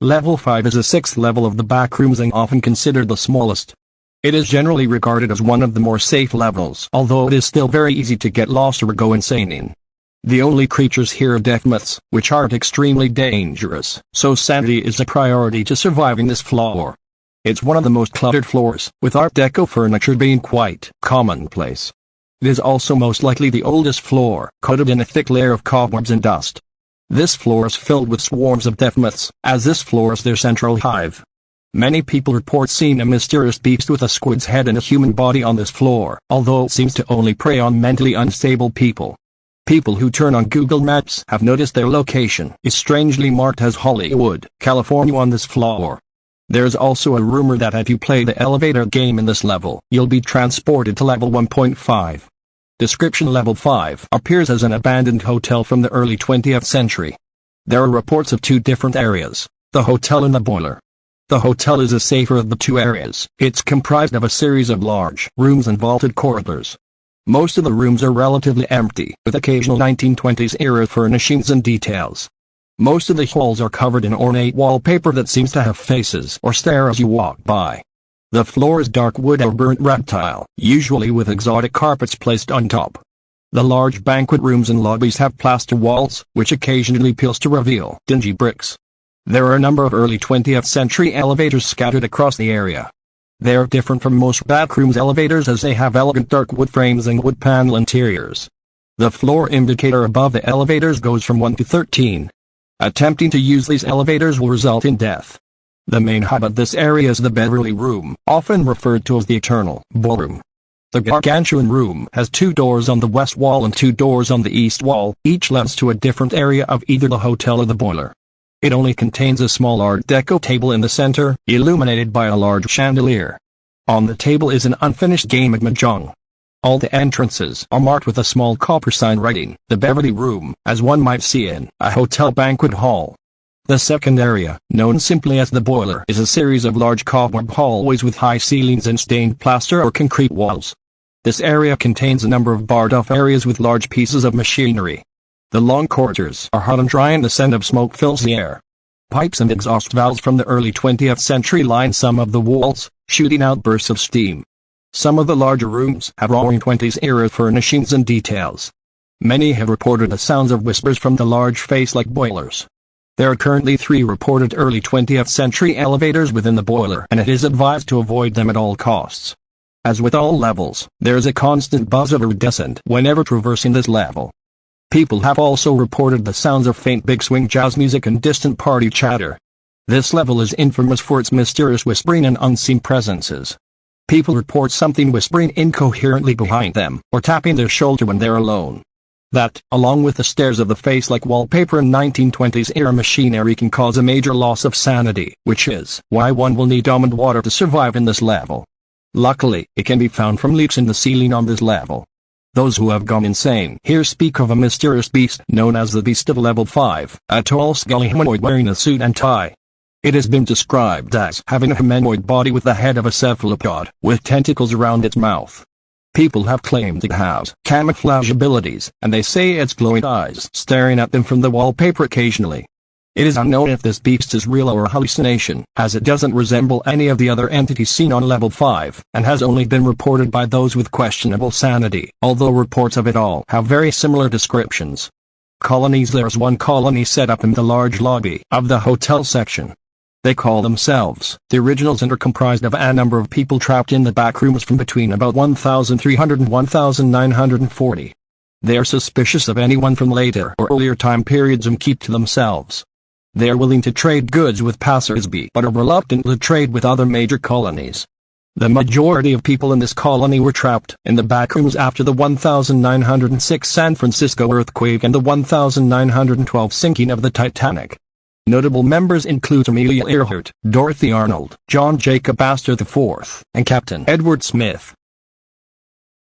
Level 5 is the sixth level of the backrooms and often considered the smallest. It is generally regarded as one of the more safe levels, although it is still very easy to get lost or go insane in. The only creatures here are death myths, which aren't extremely dangerous, so sanity is a priority to surviving this floor. It's one of the most cluttered floors, with Art Deco furniture being quite commonplace. It is also most likely the oldest floor, coated in a thick layer of cobwebs and dust. This floor is filled with swarms of death myths, as this floor is their central hive. Many people report seeing a mysterious beast with a squid's head and a human body on this floor, although it seems to only prey on mentally unstable people. People who turn on Google Maps have noticed their location is strangely marked as Hollywood, California on this floor. There's also a rumor that if you play the elevator game in this level, you'll be transported to level 1.5. Description: Level 5 appears as an abandoned hotel from the early 20th century. There are reports of two different areas, the hotel and the boiler. The hotel is the safer of the two areas. It's comprised of a series of large rooms and vaulted corridors. Most of the rooms are relatively empty, with occasional 1920s era furnishings and details. Most of the halls are covered in ornate wallpaper that seems to have faces or stare as you walk by. The floor is dark wood or burnt red tile, usually with exotic carpets placed on top. The large banquet rooms and lobbies have plaster walls, which occasionally peels to reveal dingy bricks. There are a number of early 20th century elevators scattered across the area. They are different from most backrooms elevators as they have elegant dark wood frames and wood panel interiors. The floor indicator above the elevators goes from 1 to 13. Attempting to use these elevators will result in death. The main hub of this area is the Beverly Room, often referred to as the Eternal Ballroom. The gargantuan room has two doors on the west wall and two doors on the east wall, each leads to a different area of either the hotel or the boiler. It only contains a small Art Deco table in the center, illuminated by a large chandelier. On the table is an unfinished game of mahjong. All the entrances are marked with a small copper sign writing, "The Beverly Room," as one might see in a hotel banquet hall. The second area, known simply as the boiler, is a series of large cobweb hallways with high ceilings and stained plaster or concrete walls. This area contains a number of barred-off areas with large pieces of machinery. The long corridors are hot and dry and the scent of smoke fills the air. Pipes and exhaust valves from the early 20th century line some of the walls, shooting out bursts of steam. Some of the larger rooms have roaring 20s era furnishings and details. Many have reported the sounds of whispers from the large face-like boilers. There are currently 3 reported early 20th century elevators within the boiler, and it is advised to avoid them at all costs. As with all levels, there is a constant buzz of iridescent whenever traversing this level. People have also reported the sounds of faint big swing jazz music and distant party chatter. This level is infamous for its mysterious whispering and unseen presences. People report something whispering incoherently behind them, or tapping their shoulder when they're alone. That, along with the stares of the face-like wallpaper and 1920s era machinery, can cause a major loss of sanity, which is why one will need almond water to survive in this level. Luckily, it can be found from leaks in the ceiling on this level. Those who have gone insane here speak of a mysterious beast known as the Beast of Level 5, a tall scully humanoid wearing a suit and tie. It has been described as having a humanoid body with the head of a cephalopod, with tentacles around its mouth. People have claimed it has camouflage abilities, and they say its glowing eyes staring at them from the wallpaper occasionally. It is unknown if this beast is real or a hallucination, as it doesn't resemble any of the other entities seen on Level 5, and has only been reported by those with questionable sanity, although reports of it all have very similar descriptions. Colonies: There's one colony set up in the large lobby of the hotel section. They call themselves the Originals and are comprised of a number of people trapped in the back rooms from between about 1,300 and 1,940. They are suspicious of anyone from later or earlier time periods and keep to themselves. They are willing to trade goods with passersby but are reluctant to trade with other major colonies. The majority of people in this colony were trapped in the back rooms after the 1906 San Francisco earthquake and the 1912 sinking of the Titanic. Notable members include Amelia Earhart, Dorothy Arnold, John Jacob Astor IV, and Captain Edward Smith.